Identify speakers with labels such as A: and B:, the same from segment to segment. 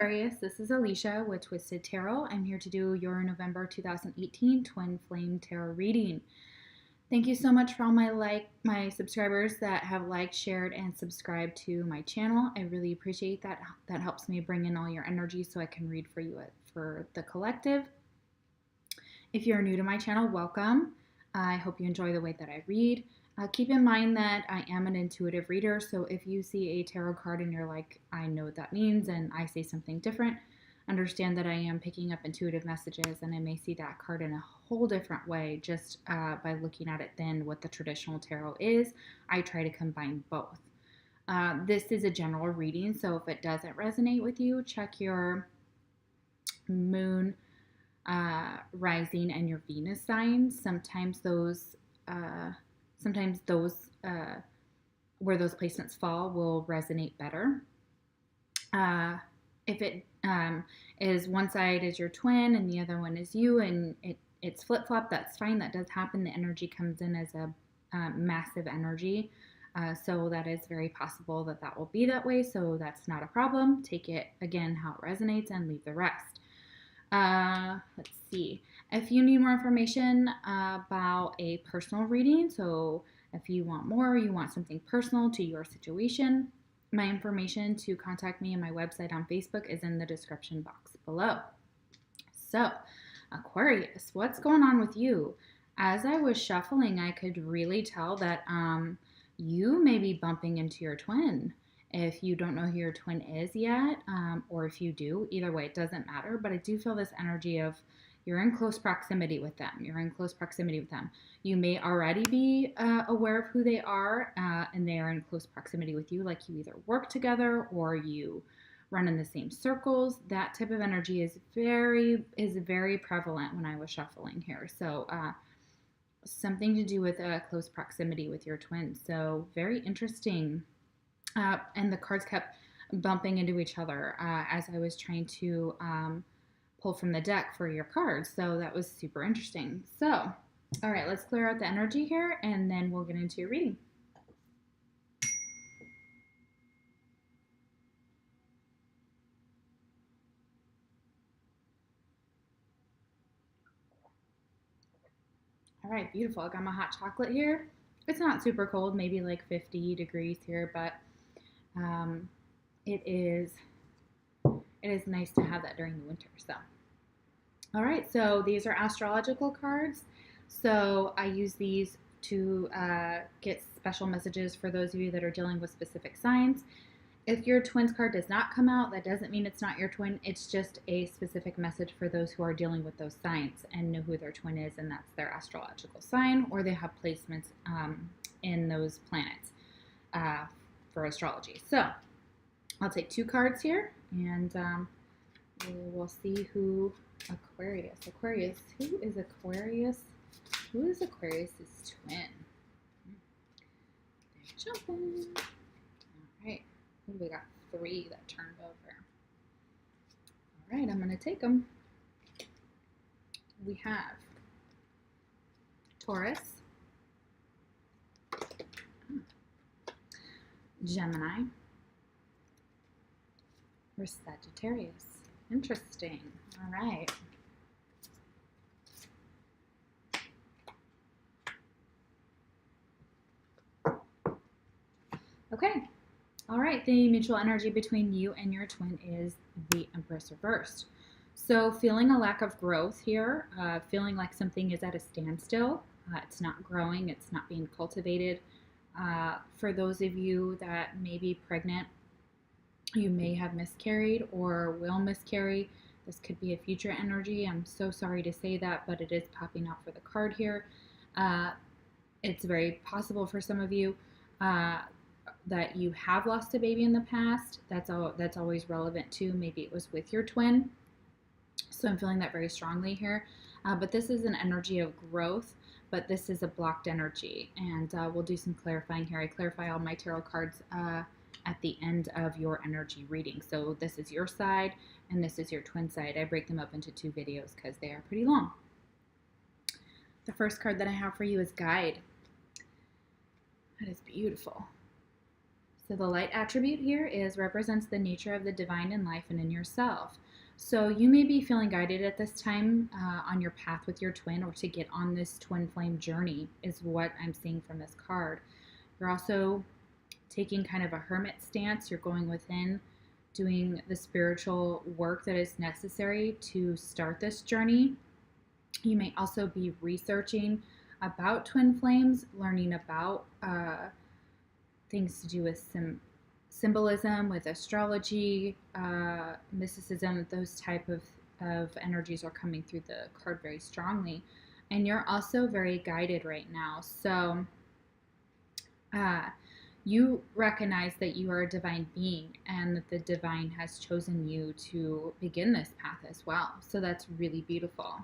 A: Aquarius, this is Alicia with Twisted Tarot. I'm here to do your November 2018 Twin Flame Tarot reading. Thank you so much for all my subscribers that have liked, shared, and subscribed to my channel. I really appreciate that. That helps me bring in all your energy so I can read for you for the collective. If you're new to my channel, welcome. I hope you enjoy the way that I read. Keep in mind that I am an intuitive reader, so if you see a tarot card and you're like, I know what that means, and I say something different, understand that I am picking up intuitive messages, and I may see that card in a whole different way just by looking at it than what the traditional tarot is. I try to combine both. This is a general reading, so if it doesn't resonate with you, check your moon, rising, and your Venus signs. Sometimes those where those placements fall will resonate better. If it is one side is your twin and the other one is you, and it's flip-flop, that's fine. That does happen. The energy comes in as a massive energy. So that is very possible that will be that way. So that's not a problem. Take it, again, how it resonates and leave the rest. Let's see. If you need more information about a personal reading, so if you want more, you want something personal to your situation, my information to contact me and my website on Facebook is in the description box below. So, Aquarius, what's going on with you? As I was shuffling, I could really tell that you may be bumping into your twin. If you don't know who your twin is yet, or if you do, either way, it doesn't matter. But I do feel this energy of you're in close proximity with them. You're in close proximity with them. You may already be aware of who they are, and they are in close proximity with you, like you either work together or you run in the same circles. That type of energy is very prevalent when I was shuffling here. So something to do with close proximity with your twin. So very interesting. And the cards kept bumping into each other as I was trying to pull from the deck for your cards. So that was super interesting. So, all right, let's clear out the energy here, and then we'll get into your reading. All right, beautiful. I got my hot chocolate here. It's not super cold, maybe like 50 degrees here, but it is nice to have that during the winter. So, all right, so these are astrological cards. So I use these to get special messages for those of you that are dealing with specific signs. If your twin's card does not come out, that doesn't mean it's not your twin. It's just a specific message for those who are dealing with those signs and know who their twin is, and that's their astrological sign, or they have placements in those planets for astrology. So I'll take two cards here, and we'll see who Aquarius. Who is Aquarius? Who is Aquarius's twin? They're jumping. All right. We got three that turned over. All right, I'm going to take them. We have Taurus, Gemini, or Sagittarius. Interesting. All right. Okay. All right. The mutual energy between you and your twin is the Empress reversed. So feeling a lack of growth here, feeling like something is at a standstill. It's not growing. It's not being cultivated. For those of you that may be pregnant, you may have miscarried or will miscarry. This could be a future energy. I'm so sorry to say that, but it is popping out for the card here. It's very possible for some of you that you have lost a baby in the past. That's always relevant too. Maybe it was with your twin. So I'm feeling that very strongly here. But this is an energy of growth, but this is a blocked energy. And we'll do some clarifying here. I clarify all my tarot cards at the end of your energy reading. So this is your side and this is your twin side. I break them up into two videos because they are pretty long. The first card that I have for you is Guide. That is beautiful. So the light attribute here represents the nature of the divine in life and in yourself. So you may be feeling guided at this time on your path with your twin, or to get on this twin flame journey is what I'm seeing from this card. You're also taking kind of a hermit stance. You're going within, doing the spiritual work that is necessary to start this journey. You may also be researching about twin flames, learning about things to do with some symbolism, with astrology, mysticism. Those type of energies are coming through the card very strongly. And you're also very guided right now. So you recognize that you are a divine being and that the divine has chosen you to begin this path as well. So that's really beautiful.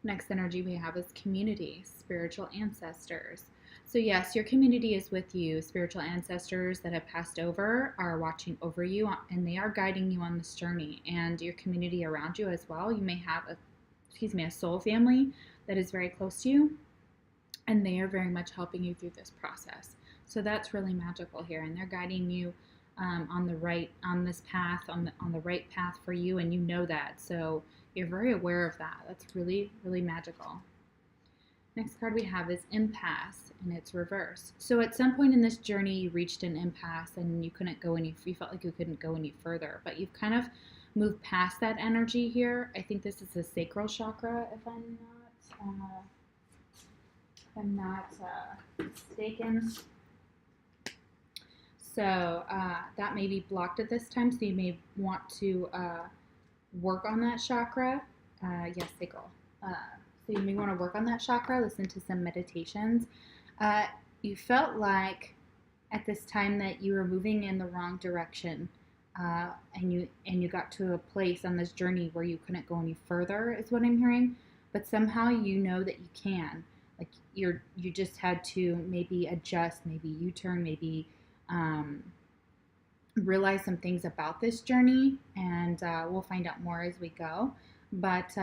A: Next energy we have is community, spiritual ancestors. So yes, your community is with you. Spiritual ancestors that have passed over are watching over you, and they are guiding you on this journey. And your community around you as well. You may have a soul family that is very close to you, and they are very much helping you through this process. So that's really magical here, and they're guiding you on the right path for you, and you know that. So you're very aware of that. That's really, really magical. Next card we have is impasse, and it's reversed. So at some point in this journey, you reached an impasse, and you felt like you couldn't go any further, but you've kind of moved past that energy here. I think this is the sacral chakra, if I'm not mistaken. So that may be blocked at this time, so you may want to work on that chakra. Yes, sacral. So you may want to work on that chakra, listen to some meditations. You felt like at this time that you were moving in the wrong direction, and you got to a place on this journey where you couldn't go any further, is what I'm hearing. But somehow you know that you can. Like you just had to maybe adjust, maybe U-turn, maybe realize some things about this journey, and we'll find out more as we go. But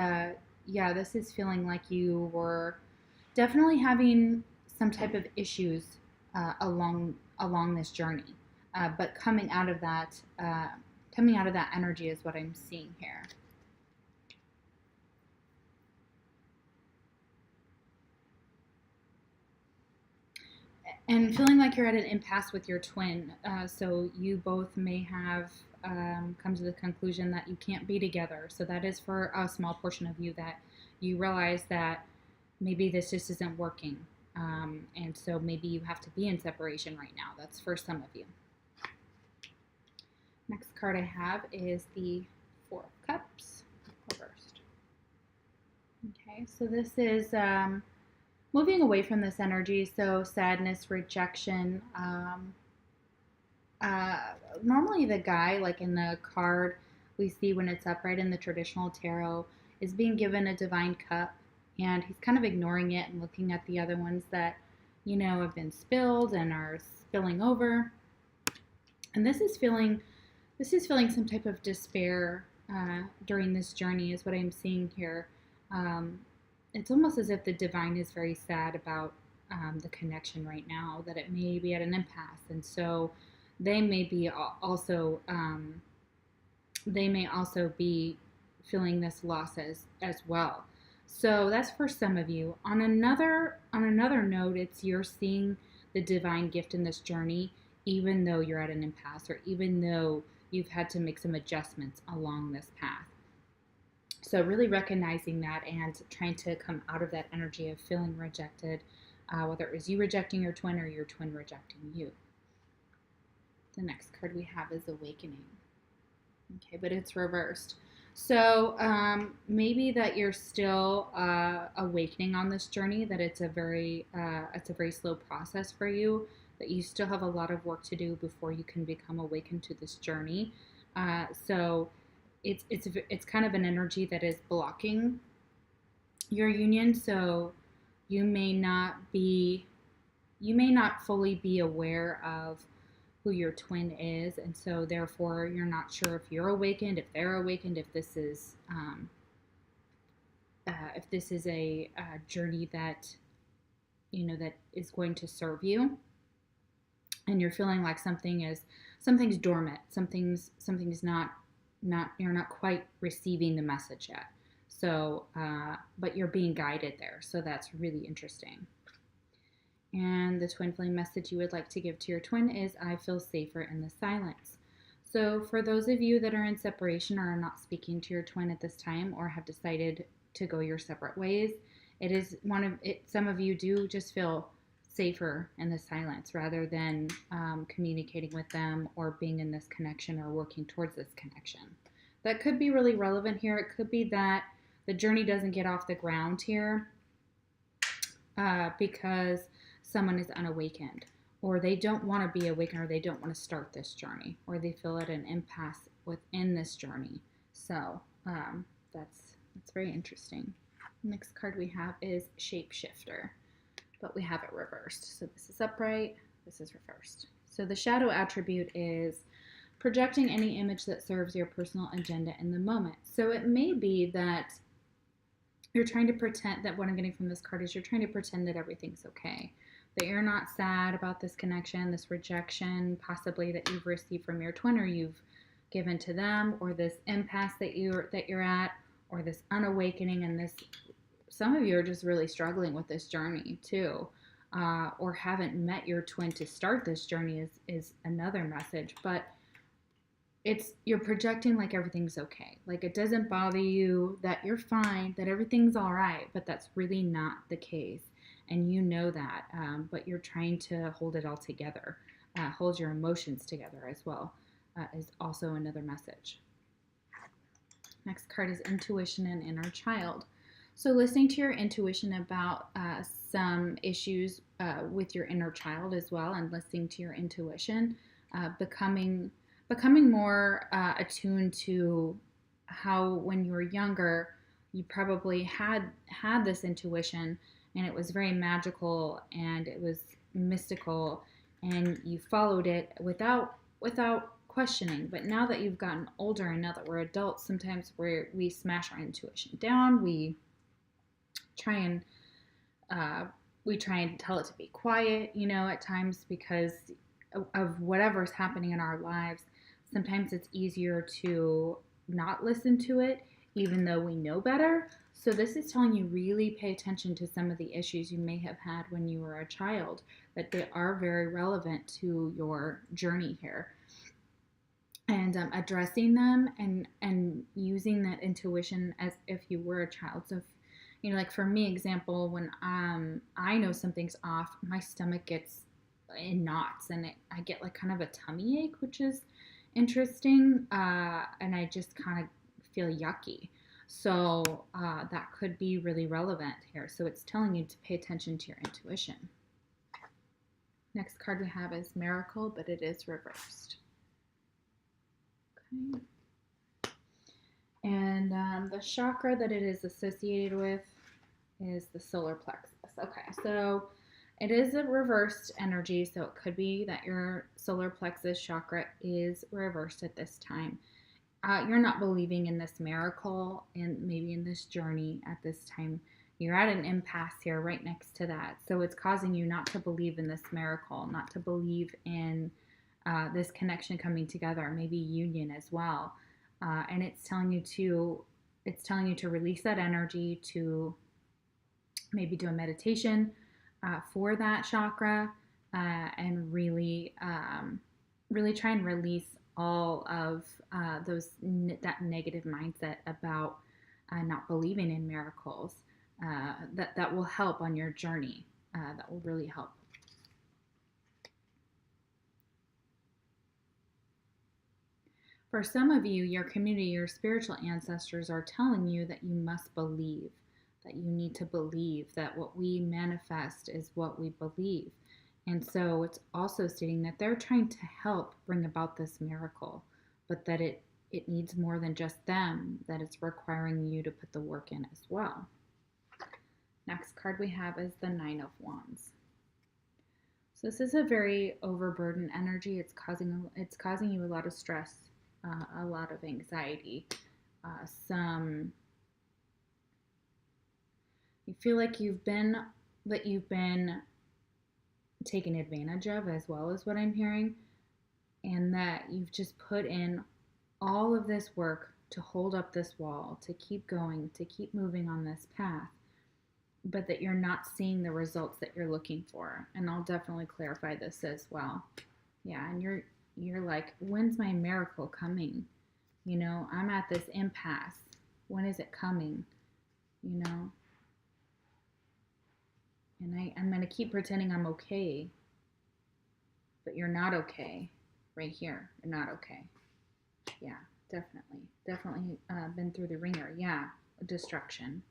A: yeah, this is feeling like you were definitely having some type of issues along this journey, but coming out of that energy is what I'm seeing here. And feeling like you're at an impasse with your twin. So you both may have come to the conclusion that you can't be together. So that is for a small portion of you, that you realize that maybe this just isn't working. And so maybe you have to be in separation right now. That's for some of you. Next card I have is the Four of Cups reversed. Okay, so this is moving away from this energy, so sadness, rejection. Normally the guy, like in the card we see when it's upright in the traditional tarot, is being given a divine cup, and he's kind of ignoring it and looking at the other ones that, have been spilled and are spilling over. And this is feeling some type of despair during this journey is what I'm seeing here. It's almost as if the divine is very sad about the connection right now, that it may be at an impasse, and so they may also be feeling this loss as well. So that's for some of you. On another note, it's you're seeing the divine gift in this journey, even though you're at an impasse, or even though you've had to make some adjustments along this path. So really recognizing that and trying to come out of that energy of feeling rejected, whether it was you rejecting your twin or your twin rejecting you. The next card we have is Awakening. Okay, but it's reversed. So maybe that you're still awakening on this journey, that it's a very slow process for you, that you still have a lot of work to do before you can become awakened to this journey. So it's kind of an energy that is blocking your union. So you may not fully be aware of who your twin is, and so therefore you're not sure if you're awakened, if they're awakened, if this is a journey that that is going to serve you. and you're feeling like something's dormant, something's not you're not quite receiving the message yet. So, but you're being guided there. So that's really interesting. And the twin flame message you would like to give to your twin is, I feel safer in the silence. So for those of you that are in separation or are not speaking to your twin at this time, or have decided to go your separate ways, it is some of you do just feel safer in the silence rather than communicating with them or being in this connection or working towards this connection. That could be really relevant here. It could be that the journey doesn't get off the ground here because someone is unawakened, or they don't want to be awakened, or they don't want to start this journey, or they feel at an impasse within this journey. So that's very interesting. Next card we have is Shapeshifter, but we have it reversed. So this is upright, this is reversed. So the shadow attribute is projecting any image that serves your personal agenda in the moment. So it may be that you're trying to pretend that, what I'm getting from this card is you're trying to pretend that everything's okay, that you're not sad about this connection, this rejection possibly that you've received from your twin or you've given to them, or this impasse that you're at, or this unawakening, and this, some of you are just really struggling with this journey too, or haven't met your twin to start this journey is another message. But you're projecting like everything's okay, like it doesn't bother you, that you're fine, that everything's all right, but that's really not the case, and you know that, but you're trying to hold it all together, hold your emotions together as well, is also another message. Next card is Intuition and Inner Child. So listening to your intuition about some issues with your inner child as well, and listening to your intuition, becoming more attuned to how when you were younger you probably had this intuition, and it was very magical and it was mystical, and you followed it without questioning. But now that you've gotten older and now that we're adults, sometimes we smash our intuition down. We try and tell it to be quiet, at times, because of whatever's happening in our lives. Sometimes it's easier to not listen to it, even though we know better. So this is telling you really pay attention to some of the issues you may have had when you were a child, that they are very relevant to your journey here. And addressing them and using that intuition as if you were a child. So, like for me, example, when I know something's off, my stomach gets in knots, and I get like kind of a tummy ache, which is interesting, and I just kind of feel yucky. So that could be really relevant here. So it's telling you to pay attention to your intuition. Next card we have is Miracle, but it is reversed. Okay. And the chakra that it is associated with is the solar plexus. Okay, so it is a reversed energy, so it could be that your solar plexus chakra is reversed at this time. You're not believing in this miracle and maybe in this journey at this time. You're at an impasse here right next to that. So it's causing you not to believe in this miracle, not to believe in this connection coming together, maybe union as well. And it's telling you to release that energy, to maybe do a meditation for that chakra, and really try and release all of that negative mindset about not believing in miracles. That will help on your journey. That will really help. For some of you, your community, your spiritual ancestors are telling you that you must believe, that you need to believe, that what we manifest is what we believe. And so it's also stating that they're trying to help bring about this miracle, but that it needs more than just them, that it's requiring you to put the work in as well. Next card we have is the Nine of Wands. So this is a very overburdened energy. It's causing you a lot of stress, a lot of anxiety, you feel like you've been taken advantage of as well, as what I'm hearing, and that you've just put in all of this work to hold up this wall, to keep going, to keep moving on this path, but that you're not seeing the results that you're looking for. And I'll definitely clarify this as well. Yeah, and you're like, when's my miracle coming? You know, I'm at this impasse. When is it coming? You know? And I'm going to keep pretending I'm okay, but you're not okay right here. You're not okay. Yeah, definitely. Definitely been through the ringer. Yeah, destruction.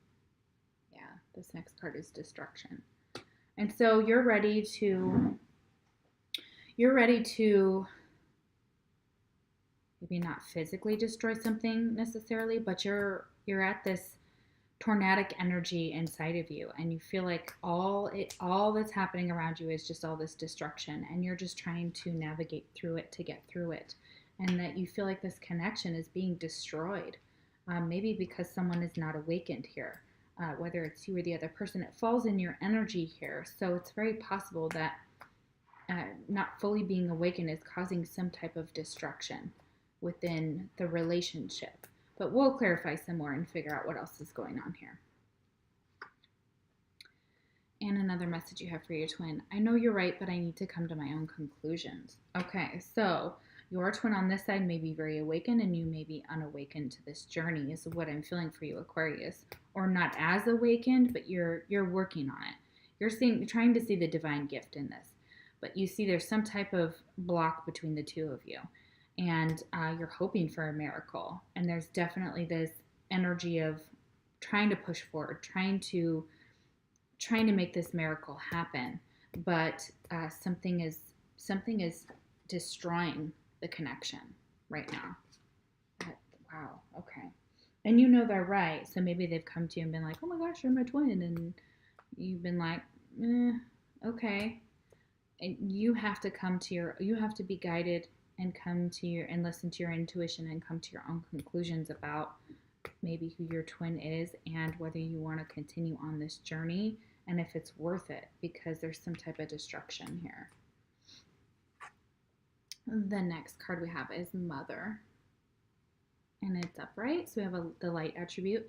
A: Yeah, this next card is destruction. And so you're ready to maybe not physically destroy something necessarily, but you're at this tornadic energy inside of you, and you feel like all that's happening around you is just all this destruction, and you're just trying to navigate through it to get through it, and that you feel like this connection is being destroyed, maybe because someone is not awakened here, whether it's you or the other person. It falls in your energy here, so it's very possible that not fully being awakened is causing some type of destruction within the relationship. But we'll clarify some more and figure out what else is going on here. And another message you have for your twin. I know you're right, but I need to come to my own conclusions. Okay, so your twin on this side may be very awakened, and you may be unawakened to this journey, is what I'm feeling for you, Aquarius. Or not as awakened, but you're working on it. You're trying to see the divine gift in this. But you see there's some type of block between the two of you. And you're hoping for a miracle. And there's definitely this energy of trying to push forward, trying to make this miracle happen. But something is destroying the connection right now. Wow, okay. And you know they're right. So maybe they've come to you and been like, oh my gosh, you're my twin. And you've been like, okay. And you have to be guided and come to and listen to your intuition and come to your own conclusions about maybe who your twin is and whether you want to continue on this journey and if it's worth it, because there's some type of destruction here. The next card we have is Mother, and it's upright. So we have the light attribute,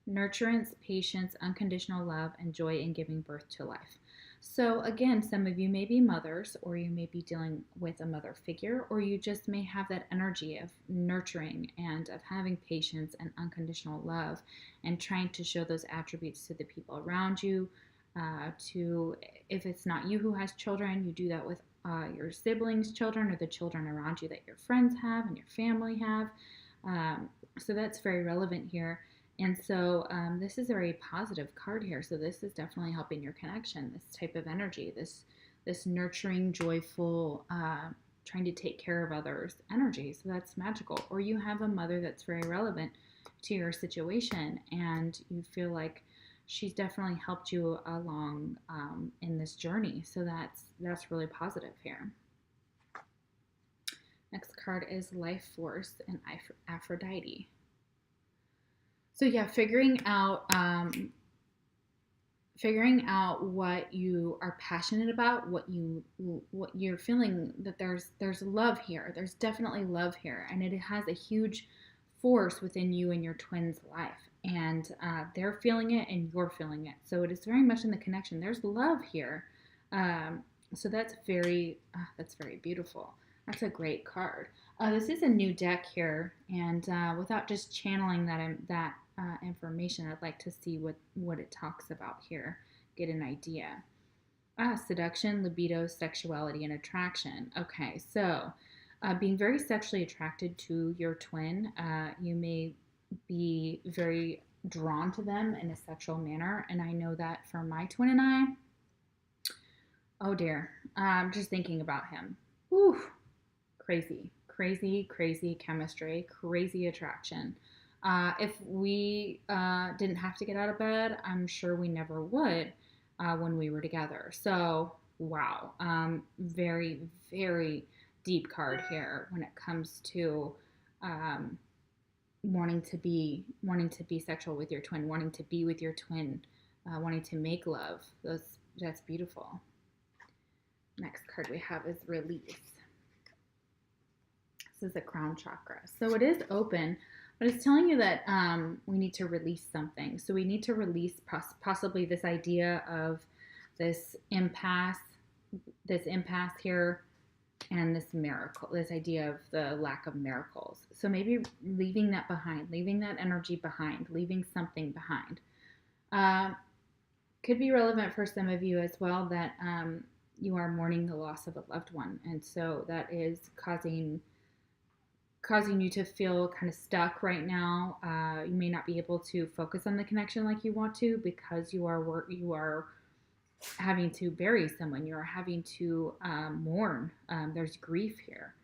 A: nurturance, patience, unconditional love, and joy in giving birth to life. So again, some of you may be mothers, or you may be dealing with a mother figure, or you just may have that energy of nurturing and of having patience and unconditional love and trying to show those attributes to the people around you. If it's not you who has children, you do that with your siblings' children or the children around you that your friends have and your family have. So that's very relevant here. And so this is a very positive card here. So this is definitely helping your connection, this type of energy, this nurturing, joyful, trying to take care of others energy. So that's magical. Or you have a mother that's very relevant to your situation, and you feel like she's definitely helped you along in this journey. So that's really positive here. Next card is Life Force and Aphrodite. So yeah, figuring out what you are passionate about, what you're feeling, that there's love here. There's definitely love here, and it has a huge force within you and your twin's life, and they're feeling it and you're feeling it. So it is very much in the connection. There's love here. So that's very beautiful. That's a great card. This is a new deck here, and without just channeling that information, I'd like to see what it talks about here, get an idea. Seduction, libido, sexuality, and attraction. Okay, so being very sexually attracted to your twin, you may be very drawn to them in a sexual manner, and I know that for my twin and I, oh dear, just thinking about him, whew, crazy chemistry, crazy attraction. If we didn't have to get out of bed, I'm sure we never would when we were together. So, wow, very, very deep card here when it comes to wanting to be sexual with your twin, wanting to be with your twin, wanting to make love. That's beautiful. Next card we have is release. This is the crown chakra. So it is open, but it's telling you that we need to release something. So we need to release possibly this idea of this impasse here, and this miracle, this idea of the lack of miracles. So maybe leaving that behind, leaving that energy behind, leaving something behind. Could be relevant for some of you as well that you are mourning the loss of a loved one. And so that is causing you to feel kind of stuck right now. You may not be able to focus on the connection like you want to because you are having to bury someone. You are having to mourn. There's grief here.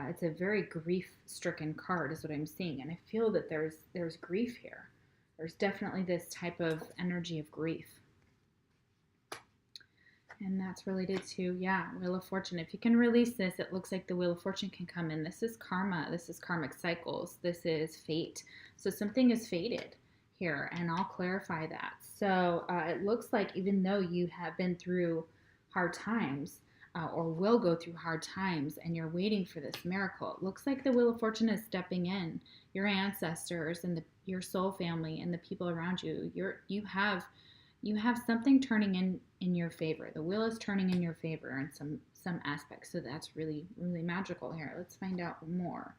A: It's a very grief-stricken card is what I'm seeing. And I feel that there's grief here. There's definitely this type of energy of grief. And that's related to, Wheel of Fortune. If you can release this, it looks like the Wheel of Fortune can come in. This is karma. This is karmic cycles. This is fate. So something is fated here, and I'll clarify that. So it looks like even though you have been through hard times or will go through hard times and you're waiting for this miracle, it looks like the Wheel of Fortune is stepping in. Your ancestors and your soul family and the people around you, you have something turning in your favor. The wheel is turning in your favor in some aspects. So that's really, really magical here. Let's find out more.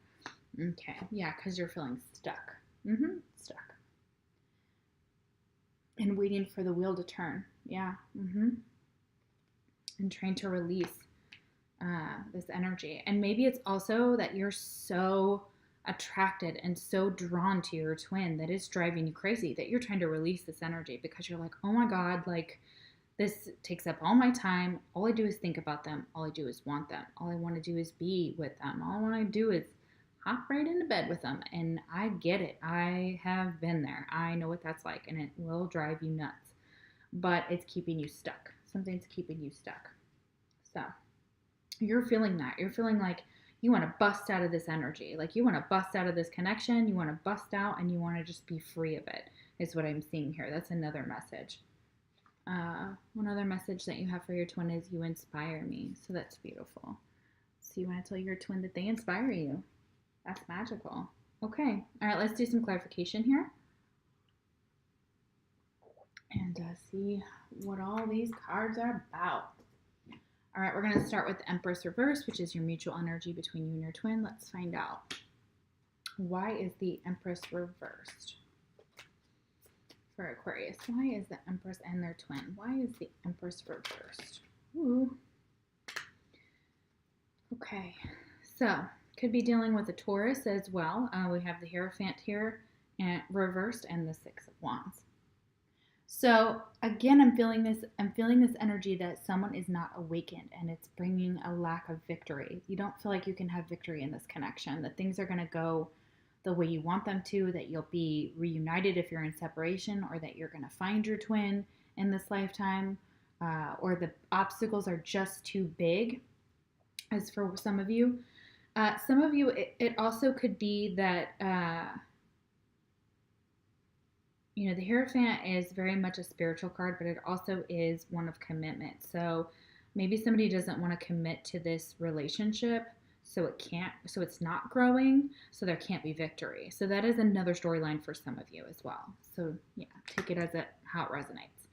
A: Okay. Yeah, because you're feeling stuck. Stuck. And waiting for the wheel to turn. Yeah. And trying to release this energy. And maybe it's also that you're so attracted and so drawn to your twin that is driving you crazy, that you're trying to release this energy because you're like, oh my God, like this takes up all my time. All I do is think about them. All I do is want them. All I want to do is be with them. All I want to do is hop right into bed with them. And I get it. I have been there. I know what that's like, and it will drive you nuts. But it's keeping you stuck. Something's keeping you stuck. So you're feeling that. You're feeling like you want to bust out of this energy. Like you want to bust out of this connection. You want to bust out and you want to just be free of it is what I'm seeing here. That's another message. One other message that you have for your twin is you inspire me. So that's beautiful. So you want to tell your twin that they inspire you. That's magical. Okay. All right. Let's do some clarification here. And see what all these cards are about. All right, we're going to start with the Empress Reverse, which is your mutual energy between you and your twin. Let's find out. Why is the Empress reversed for Aquarius? Why is the Empress and their twin? Why is the Empress reversed? Ooh. Okay, so could be dealing with a Taurus as well. We have the Hierophant here and reversed and the Six of Wands. So again, I'm feeling this energy that someone is not awakened and it's bringing a lack of victory. You don't feel like you can have victory in this connection, that things are going to go the way you want them to, that you'll be reunited if you're in separation, or that you're going to find your twin in this lifetime, or the obstacles are just too big, as for some of you. It also could be that the Hierophant is very much a spiritual card, but it also is one of commitment. So maybe somebody doesn't want to commit to this relationship, so it's not growing, so there can't be victory. So that is another storyline for some of you as well. So yeah, take it as how it resonates.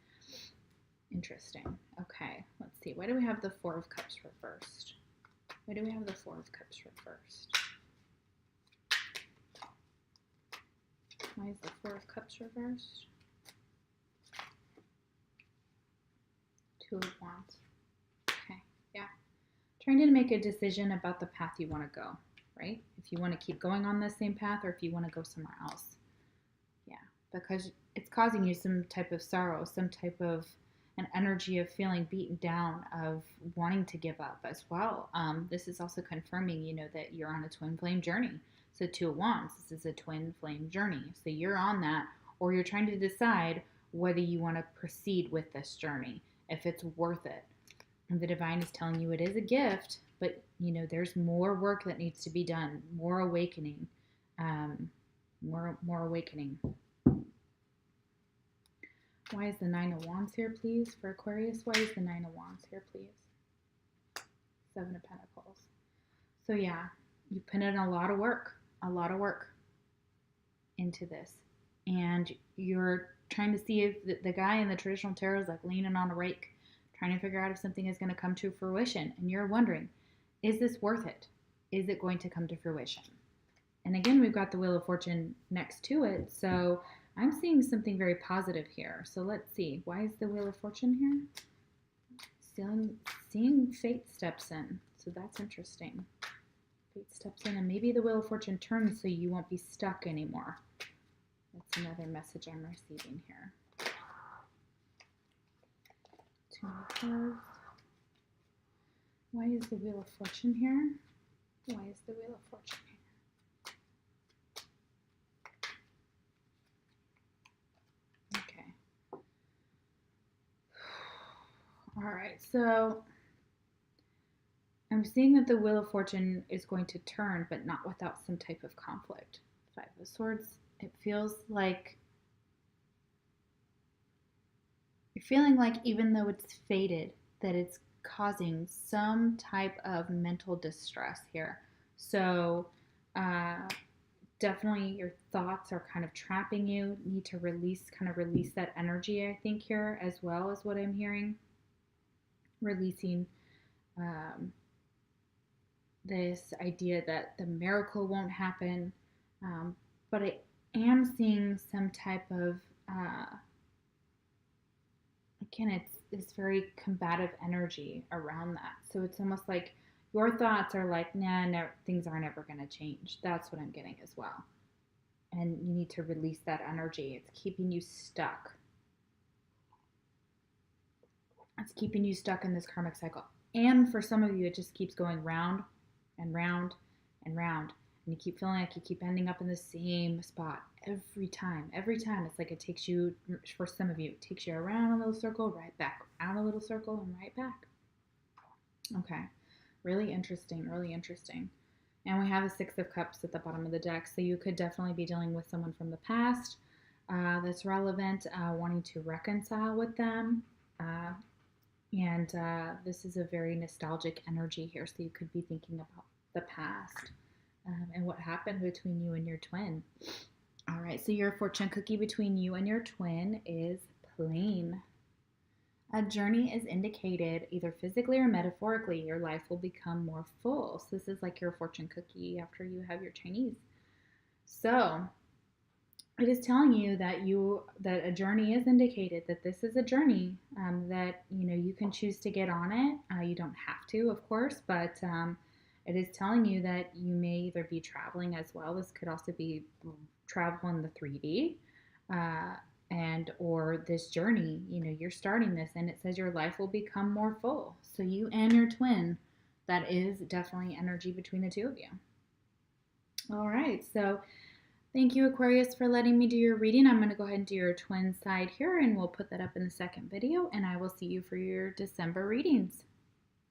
A: Interesting. Okay, let's see. Why do we have the Four of Cups reversed? Why do we have the Four of Cups reversed? Why is the Four of Cups reversed? Two of Wands. Okay, yeah. Trying to make a decision about the path you want to go, right? If you want to keep going on the same path or if you want to go somewhere else. Yeah, because it's causing you some type of sorrow, some type of an energy of feeling beaten down, of wanting to give up as well. This is also confirming, that you're on a twin flame journey. So Two of Wands, this is a twin flame journey. So you're on that, or you're trying to decide whether you want to proceed with this journey, if it's worth it. And the divine is telling you it is a gift, but there's more work that needs to be done, more awakening, more awakening. Why is the Nine of Wands here, please, for Aquarius? Why is the Nine of Wands here, please? Seven of Pentacles. So yeah, you put in a lot of work into this. And you're trying to see if the guy in the traditional tarot is like leaning on a rake, trying to figure out if something is going to come to fruition. And you're wondering, is this worth it? Is it going to come to fruition? And again, we've got the Wheel of Fortune next to it. So I'm seeing something very positive here. So let's see. Why is the Wheel of Fortune here? Seeing fate steps in. So that's interesting. Fate steps in, and maybe the Wheel of Fortune turns so you won't be stuck anymore. That's another message I'm receiving here. Two more cards. Why is the Wheel of Fortune here? Why is the Wheel of Fortune here? Okay. All right, so I'm seeing that the Wheel of Fortune is going to turn, but not without some type of conflict. Five of Swords. It feels like you're feeling like even though it's fated, that it's causing some type of mental distress here. So definitely your thoughts are kind of trapping you. You need to release that energy, I think, here, as well as what I'm hearing. Releasing this idea that the miracle won't happen. But I am seeing some type of, again, it's very combative energy around that. So it's almost like your thoughts are like, nah, no, things aren't ever going to change. That's what I'm getting as well. And you need to release that energy. It's keeping you stuck. It's keeping you stuck in this karmic cycle. And for some of you, it just keeps going round and round and round. And you keep feeling like you keep ending up in the same spot every time. Every time, it's like it takes you, for some of you, it takes you around a little circle, right back, around a little circle, and right back. Okay, really interesting, really interesting. And we have a Six of Cups at the bottom of the deck, so you could definitely be dealing with someone from the past that's relevant, wanting to reconcile with them. And this is a very nostalgic energy here, so you could be thinking about the past and what happened between you and your twin. All right, so your fortune cookie between you and your twin is plain. A journey is indicated either physically or metaphorically. Your life will become more full. So this is like your fortune cookie after you have your Chinese. So it is telling you that that a journey is indicated, that this is a journey that you can choose to get on it. You don't have to, of course, but it is telling you that you may either be traveling as well. This could also be travel in the 3D, and or this journey. You're starting this, and it says your life will become more full. So you and your twin, that is definitely energy between the two of you. All right, so thank you, Aquarius, for letting me do your reading. I'm going to go ahead and do your twin side here, and we'll put that up in the second video, and I will see you for your December readings.